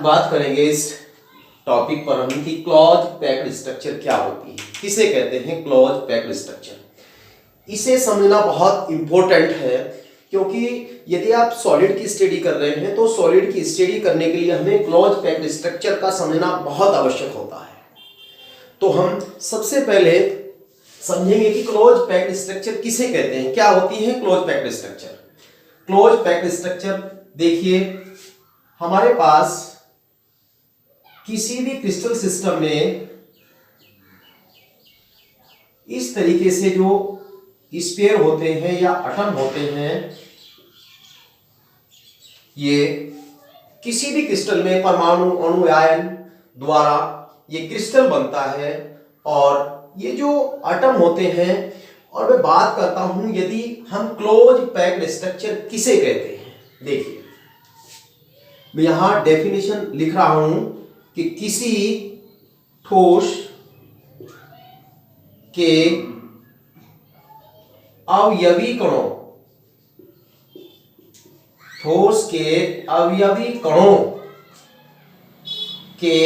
बात करेंगे इस टॉपिक पर हम कि क्लोज पैक्ड स्ट्रक्चर क्या होती है, किसे कहते हैं क्लोज पैक्ड स्ट्रक्चर। इसे समझना बहुत इंपॉर्टेंट है क्योंकि यदि आप सॉलिड की स्टडी कर रहे हैं तो सॉलिड की स्टडी करने के लिए हमें क्लोज पैक्ड स्ट्रक्चर का समझना बहुत आवश्यक होता है। तो हम सबसे पहले समझेंगे कि क्लोज पैक्ड स्ट्रक्चर किसे कहते हैं, क्या होती है close packed structure. Close packed structure देखिए, हमारे पास किसी भी क्रिस्टल सिस्टम में इस तरीके से जो स्फीयर होते हैं या एटम होते हैं, ये किसी भी क्रिस्टल में परमाणु अणु आयन द्वारा ये क्रिस्टल बनता है। और ये जो एटम होते हैं, और मैं बात करता हूं यदि हम क्लोज पैक्ड स्ट्रक्चर किसे कहते हैं। देखिए मैं यहां डेफिनेशन लिख रहा हूं कि किसी ठोस के अवयवी कणों, ठोस के अवयवी कणों के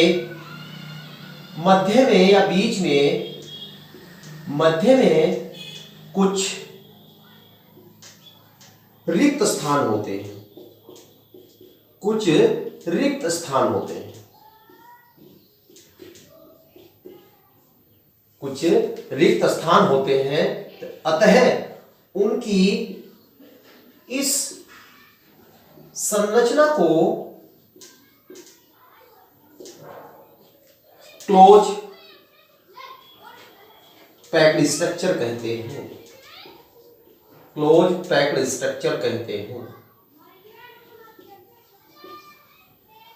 मध्य में या बीच में, मध्य में कुछ रिक्त स्थान होते हैं, कुछ रिक्त स्थान होते हैं, कुछ रिक्त स्थान होते हैं। अतः उनकी इस संरचना को क्लोज पैक्ड स्ट्रक्चर कहते हैं, क्लोज पैक्ड स्ट्रक्चर कहते हैं,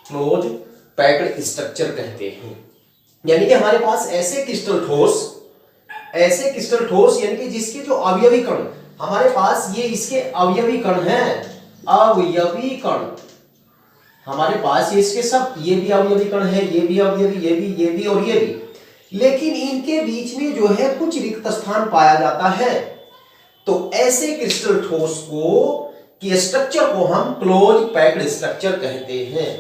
क्लोज पैक्ड स्ट्रक्चर कहते हैं। यानी कि हमारे पास ऐसे क्रिस्टल ठोस यानी कि जिसके जो अवयवी कण, हमारे पास ये इसके अवयवी कण हैं, अवयवी कण हमारे पास ये इसके सब, ये भी अवयवी कण है, ये भी अवयवी, ये भी और ये भी, लेकिन इनके बीच में जो है कुछ रिक्त स्थान पाया जाता है। तो ऐसे क्रिस्टल ठोस को की स्ट्रक्चर को हम क्लोज पैक्ड स्ट्रक्चर कहते हैं।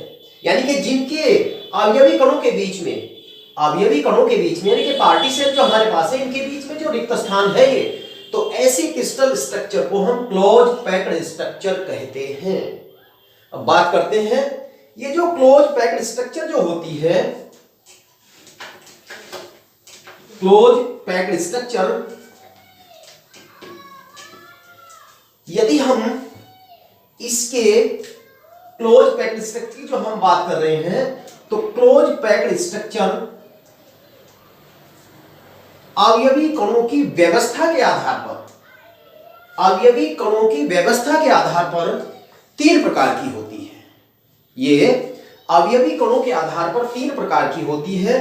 यानी कि जिनके अवयवी कणों के बीच में, अवयवी कणों के बीच में यानी कि पार्टीशन जो हमारे पास है, इनके बीच में जो रिक्त स्थान है ये, तो ऐसे क्रिस्टल स्ट्रक्चर को हम क्लोज पैक्ड स्ट्रक्चर कहते हैं। अब बात करते हैं ये जो क्लोज पैक्ड स्ट्रक्चर जो होती है, क्लोज पैक्ड स्ट्रक्चर, यदि हम इसके क्लोज पैक्ड स्ट्रक्चर की जो हम बात कर रहे हैं, तो क्लोज पैक्ड स्ट्रक्चर अवयवी कणों की व्यवस्था के आधार पर, अवयवी कणों की व्यवस्था के आधार पर तीन प्रकार की होती है। ये अवयवी कणों के आधार पर तीन प्रकार की होती है।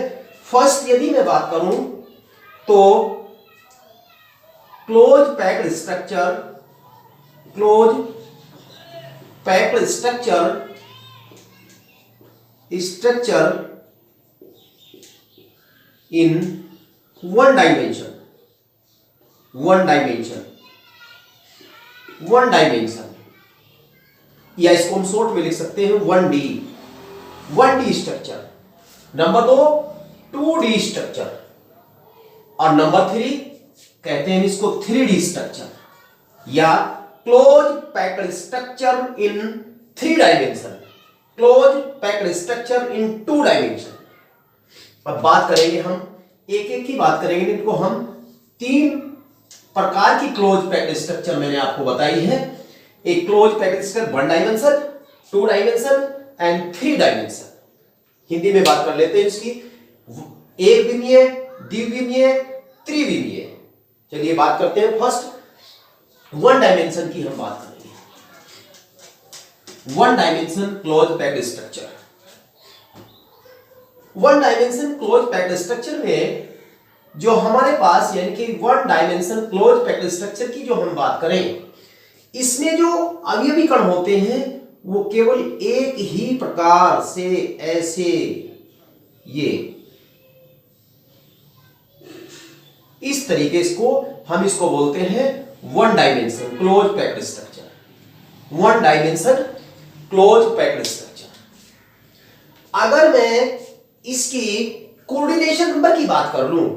फर्स्ट यदि मैं बात करूं तो close packed structure, close packed structure in one dimension, या इसको हम शॉर्ट में लिख सकते हैं 1D structure. Number 2 2D structure, और नंबर 3 कहते हैं इसको 3D स्ट्रक्चर, या close packed structure in 3 dimension, close packed structure in 2 dimension. अब बात करेंगे हम एक एक की बात करेंगे। इनको हम तीन प्रकार की क्लोज पैक्ड स्ट्रक्चर मैंने आपको बताई है। एक close packed structure 1 dimension, 2 dimension and 3 dimension. Hindi में बात कर लेते हैं इसकी, एक विमीय, द्विविमीय, त्रिविमीय। चलिए बात करते हैं फर्स्ट 1 डायमेंशन की हम बात करेंगे। 1 dimension close packed structure. 1 dimension close packed structure में जो हमारे पास यानी कि 1 डायमेंशन क्लोज पैक्ड स्ट्रक्चर की जो हम बात करें, इसमें जो अवयवी कण होते हैं वो केवल एक ही प्रकार से ऐसे ये इस तरीके से हम इसको बोलते हैं 1 dimension close packed structure. 1 dimension close packed structure. अगर मैं इसकी कोऑर्डिनेशन नंबर की बात कर लूं,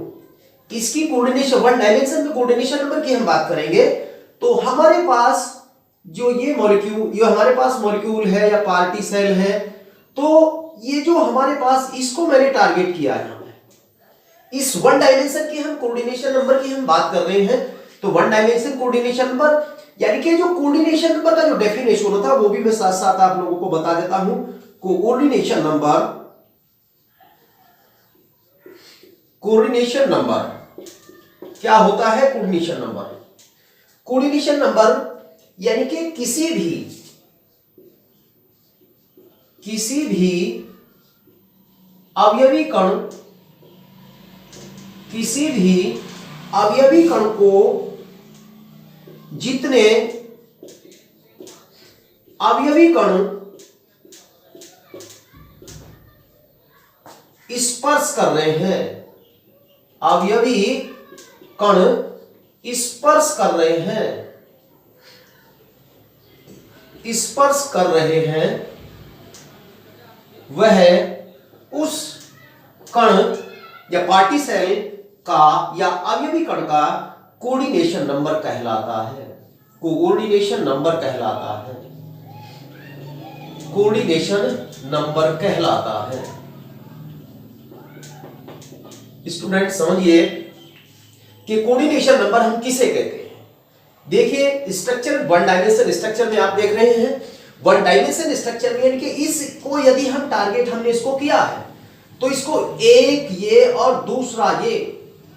इसकी कोऑर्डिनेशन वन डायमेंशन में कोऑर्डिनेशन नंबर की हम बात करेंगे, तो हमारे पास जो ये मॉलिक्यूल, ये हमारे पास मॉलिक्यूल है या पार्टी सेल है, तो ये जो हमारे पास, इसको मैंने टारगेट किया है, इस वन डायमेंशन की हम कोऑर्डिनेशन नंबर की हम बात कर रहे हैं। तो वन डायमेंशन कोऑर्डिनेशन नंबर, यानी कि जो कोऑर्डिनेशन नंबर का जो डेफिनेशन होता है वो भी मैं साथ साथ आप लोगों को बता देता हूं। कोऑर्डिनेशन नंबर, कोऑर्डिनेशन नंबर क्या होता है? कोऑर्डिनेशन नंबर, कोऑर्डिनेशन नंबर यानी कि किसी भी अवयवी कण, किसी भी अवयवी कण को जितने अवयवी कण स्पर्श कर रहे हैं, अवयवी कण स्पर्श कर रहे हैं, स्पर्श कर रहे हैं, वह उस कण या पार्टी सेल का या अवयवी कण का कोऑर्डिनेशन नंबर कहलाता है, कोऑर्डिनेशन नंबर कहलाता है, कोऑर्डिनेशन नंबर कहलाता है। स्टूडेंट समझिए कि कोऑर्डिनेशन नंबर हम किसे कहते हैं। देखिए स्ट्रक्चर, वन डायमेंशन स्ट्रक्चर में आप देख रहे हैं, वन डायमेंशन स्ट्रक्चर में यानी कि इसको यदि हम टारगेट, हमने इसको किया है, तो इसको एक ये और दूसरा ये,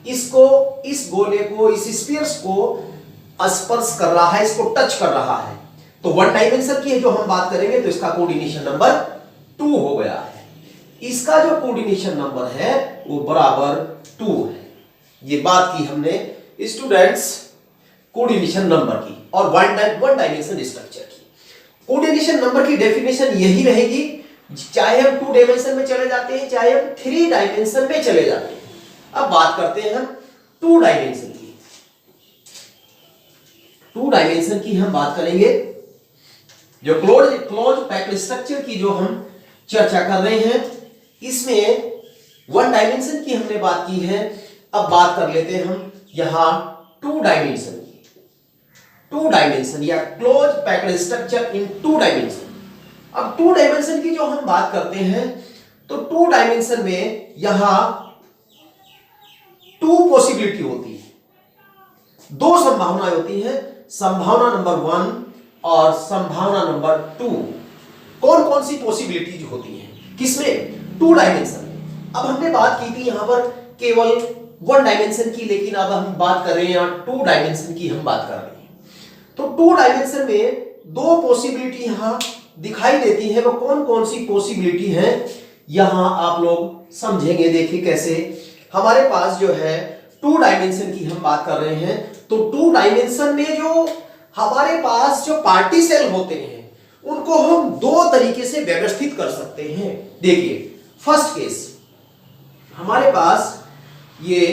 इसको, इस गोले को, इस स्फीयर्स को स्पर्श कर रहा है, इसको टच कर रहा है, तो वन डायमेंशन की जो हम बात करेंगे तो इसका कोऑर्डिनेशन नंबर 2 हो गया है। इसका जो कोऑर्डिनेशन नंबर है वो बराबर 2 है। ये बात की हमने स्टूडेंट्स कोऑर्डिनेशन नंबर की और वन डायमेंशन स्ट्रक्चर की। कोऑर्डिनेशन नंबर की डेफिनेशन यही रहेगी, चाहे हम 2 डायमेंशन में चले जाते हैं, चाहे हम 3 डायमेंशन में चले जाते हैं। अब बात करते हैं हम 2 डायमेंशन की। 2 डायमेंशन की हम बात करेंगे, जो क्लोज पैक्ड स्ट्रक्चर की जो हम चर्चा कर रहे हैं, इसमें 1 डायमेंशन की हमने बात की है। अब बात कर लेते हैं हम यहां 2 डायमेंशन की। 2 डायमेंशन या close packed structure in 2 dimension. अब 2 डायमेंशन की जो हम बात करते हैं, तो 2 डायमेंशन में यहां 2 पॉसिबिलिटी होती है, 2 संभावनाएं होती हैं, संभावना नंबर 1 और संभावना नंबर 2। कौन कौन सी पॉसिबिलिटीज होती हैं किसमें? 2 डायमेंशन में। अब हमने बात की थी यहां पर केवल 1 डायमेंशन की, लेकिन अब हम बात कर रहे हैं यहां 2 डायमेंशन की हम बात कर रहे हैं। तो 2 डायमेंशन में 2 पॉसिबिलिटी यहां दिखाई देती है। वो कौन कौन सी पॉसिबिलिटी है यहां आप लोग समझेंगे। देखिए कैसे हमारे पास जो है 2 डायमेंशन की हम बात कर रहे हैं, तो 2 डायमेंशन में जो हमारे पास जो पार्टी सेल होते हैं उनको हम 2 तरीके से व्यवस्थित कर सकते हैं। देखिए फर्स्ट केस, हमारे पास ये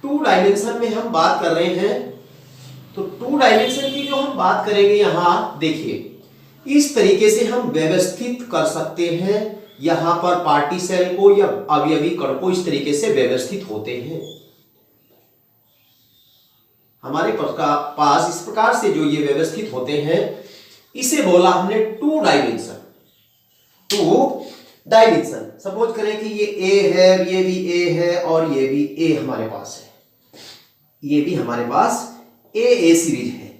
2 डायमेंशन में हम बात कर रहे हैं, तो 2 डायमेंशन की जो हम बात करेंगे यहां देखिए इस तरीके से हम व्यवस्थित कर सकते हैं। यहां पर पार्टी सेल को या अवयवी कण को इस तरीके से व्यवस्थित होते हैं। हमारे पास इस प्रकार से जो ये व्यवस्थित होते हैं, इसे बोला हमने 2 डायमेंशन। 2 डायमेंशन, सपोज करें कि ये ए है, ये भी ए है और ये भी ए हमारे पास है, ये भी हमारे पास ए सीरीज है,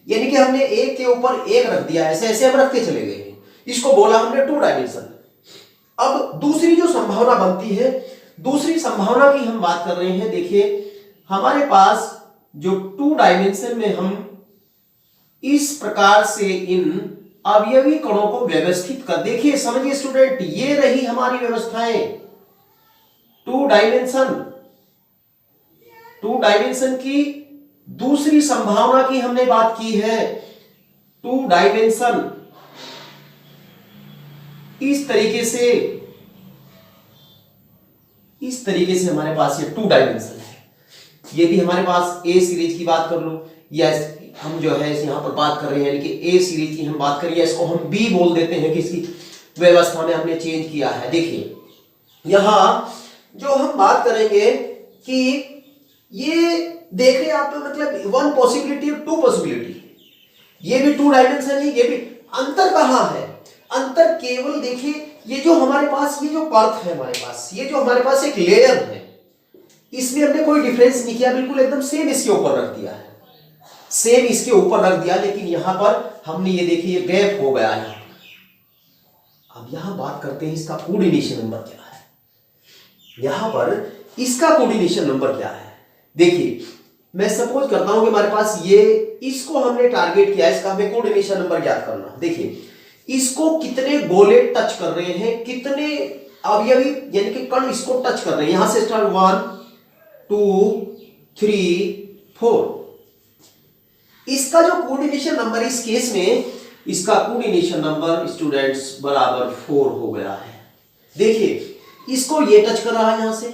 यानी कि हमने एक के ऊपर एक रख दिया, ऐसे ऐसे हम रखते चले गए, इसको बोला हमने 2 डायमेंशन। अब दूसरी जो संभावना बनती है, दूसरी संभावना की हम बात कर रहे हैं। देखिए हमारे पास जो 2 डायमेंशन में हम इस प्रकार से इन अवयवी कणों को व्यवस्थित कर, देखिए समझिए स्टूडेंट, ये रही हमारी व्यवस्थाएं 2 डायमेंशन की। दूसरी संभावना की हमने बात की है 2 डायमेंशन इस तरीके से हमारे पास ये 2 डायमेंशन है। ये भी हमारे पास ए सीरीज की बात कर लो, या हम जो है यहां पर बात कर रहे हैं, यानी कि ए सीरीज की हम बात करिए, इसको हम बी बोल देते हैं किसकी, व्यवस्था में हमने चेंज किया है। देखिए यहां जो हम बात करेंगे कि ये देख रहे हैं आप, मतलब वन पॉसिबिलिटी और टू पॉसिबिलिटी, ये भी टू डायमेंशन है, ये भी। अंतर कहां है? अंतर केवल देखिए ये जो हमारे पास ये जो परत है हमारे पास, ये जो हमारे पास एक लेयर है, इसमें हमने कोई डिफरेंस नहीं किया, बिल्कुल एकदम सेम इसके ऊपर रख दिया है, सेम इसके ऊपर रख दिया। लेकिन यहां पर हमने ये देखिए ये गैप हो गया है। अब यहां बात करते हैं इसका कोऑर्डिनेशन नंबर क्या है। यहां पर इसका कोऑर्डिनेशन नंबर क्या है? देखिए मैं सपोज करता हूं कि हमारे पास ये, इसको हमने टारगेट किया, इसका हमें कोऑर्डिनेशन नंबर ज्ञात करना। देखिए इसको कितने गोले टच कर रहे हैं, कितने अवयवी यानी कि कण इसको टच कर रहे हैं। यहां से स्टार्ट 1 2 3 4। इसका जो कोऑर्डिनेशन नंबर इस केस में, इसका कोऑर्डिनेशन नंबर स्टूडेंट्स बराबर 4 हो गया है। देखिए इसको ये टच कर रहा है यहां से,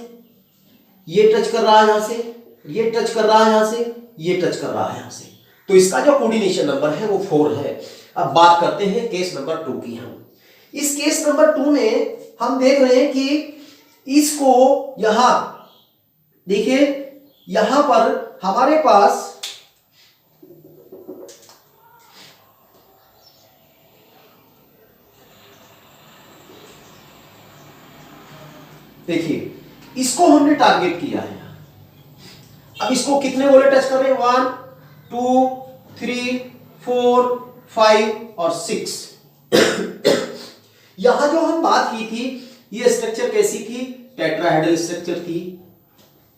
ये टच कर रहा है यहां से, ये टच कर रहा है यहां से, ये टच कर रहा है यहां से, तो इसका जो कोऑर्डिनेशन नंबर है वो 4 है। अब बात करते हैं केस नंबर 2 की। हम इस केस नंबर 2 में हम देख रहे हैं कि इसको यहां देखिए, यहां पर हमारे पास देखिए इसको हमने टारगेट किया है। अब इसको कितने गोले टच कर रहे हैं? 1 2 3 4 5 और 6। यहां जो हम बात की थी, ये स्ट्रक्चर कैसी थी? टेट्राहेड्रल स्ट्रक्चर थी,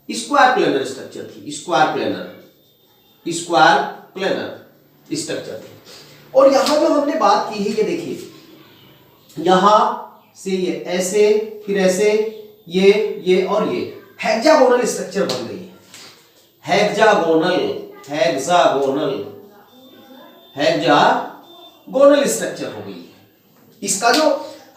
स्क्वायर प्लेनर स्ट्रक्चर थी, स्क्वायर प्लेनर स्ट्रक्चर थी। और यहां जो हमने बात की है, ये देखिए यहां से ये ऐसे, फिर ऐसे, ये और ये हेक्सागोनल स्ट्रक्चर बन गई है। हेक्सागोनल स्ट्रक्चर हो गई है। इसका जो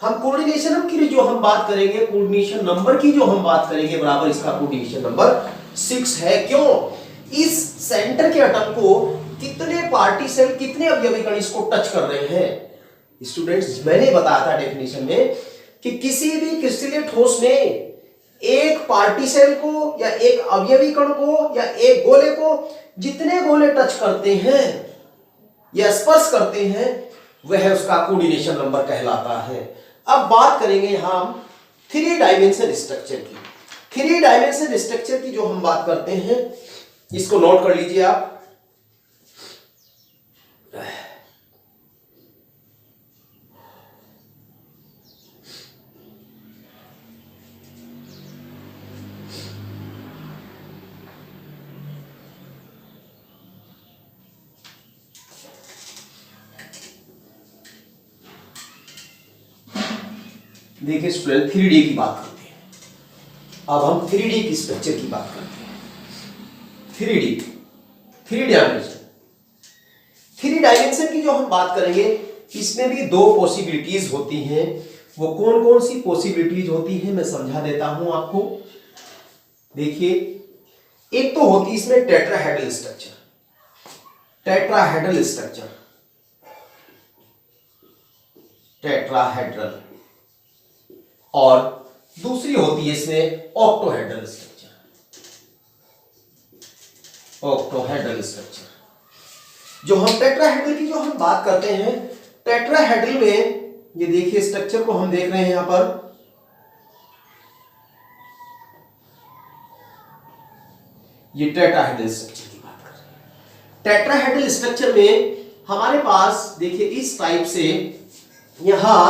हम कोऑर्डिनेशन की जो हम बात करेंगे, कोऑर्डिनेशन नंबर की जो हम बात करेंगे, बराबर इसका कोऑर्डिनेशन नंबर 6 है। क्यों? इस सेंटर के एटम को कितने पार्टिकल, कितने अवयवी कण इसको टच कर रहे हैं। स्टूडेंट्स मैंने बताया था डेफिनेशन में कि किसी भी क्रिस्टलीय ठोस में एक पार्टिकल को या एक अवयवी कण को या एक गोले को जितने गोले टच करते हैं या स्पर्श करते हैं, वह उसका कोऑर्डिनेशन नंबर कहलाता है। अब बात करेंगे हम 3 डायमेंशन स्ट्रक्चर की। 3 डायमेंशन स्ट्रक्चर की जो हम बात करते हैं, इसको नोट कर लीजिए आप। देखिए स्टूडेंट 3D की बात करते हैं। अब हम 3D की स्ट्रक्चर की बात करते हैं। 3 डायमेंशन, 3 डायमेंशन की जो हम बात करेंगे, इसमें भी 2 पॉसिबिलिटीज होती हैं। वो कौन कौन सी पॉसिबिलिटीज होती हैं मैं समझा देता हूं आपको। देखिए एक तो होती इसमें टेट्राहेड्रल स्ट्रक्चर, टेट्राहेड्रल, और दूसरी होती है इसमें ऑक्टोहेड्रल स्ट्रक्चर। जो हम टेट्राहेड्रल की जो हम बात करते हैं, टेट्राहेड्रल में ये देखिए स्ट्रक्चर को हम देख रहे हैं यहां पर, ये टेट्राहेड्रल स्ट्रक्चर की बात कर रहे हैं। टेट्राहेड्रल स्ट्रक्चर में हमारे पास देखिए इस टाइप से यहां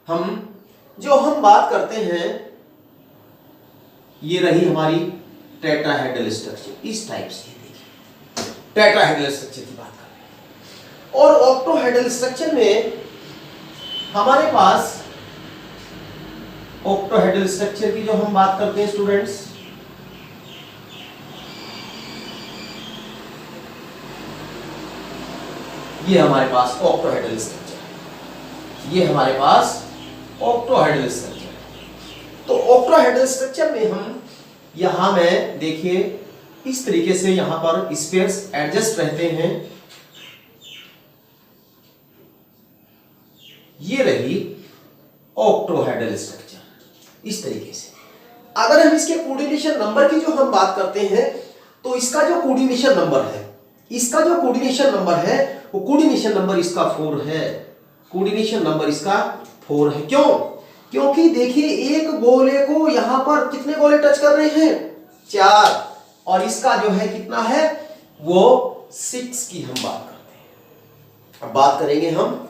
हम जो हम बात करते हैं, ये रही हमारी टेट्राहेड्रल स्ट्रक्चर, इस टाइप से देखिए टेट्राहेड्रल स्ट्रक्चर की बात कर रहे हैं। और ऑक्टोहेड्रल स्ट्रक्चर में हमारे पास, ऑक्टोहेड्रल स्ट्रक्चर की जो हम बात करते हैं स्टूडेंट्स, ये हमारे पास ऑक्टोहेड्रल स्ट्रक्चर है, ये हमारे पास ऑक्टोहेड्रल स्ट्रक्चर। तो ऑक्टोहेड्रल स्ट्रक्चर में हम यहां में देखिए इस तरीके से यहां पर स्पेयर्स एडजस्ट रहते हैं। ये रही ऑक्टोहेड्रल स्ट्रक्चर। इस तरीके से अगर हम इसके कोऑर्डिनेशन नंबर की जो हम बात करते हैं तो इसका जो कोऑर्डिनेशन नंबर है, इसका जो कोऑर्डिनेशन नंबर है वो कोऑर्डिनेशन नंबर इसका 4 है। कोऑर्डिनेशन नंबर इसका 4 है। क्यों? क्योंकि देखिए एक गोले को यहां पर कितने गोले टच कर रहे हैं? 4, और इसका जो है कितना है वो 6 की हम बात करते हैं। अब बात करेंगे हम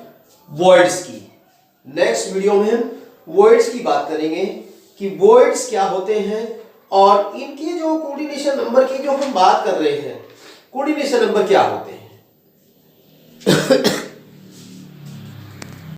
वॉइड्स की। नेक्स्ट वीडियो में हम वॉइड्स की बात करेंगे कि वॉइड्स क्या होते हैं और इनके जो कोऑर्डिनेशन नंबर की जो हम बात कर रहे हैं, कोऑर्डिनेशन नंबर क्या होते हैं।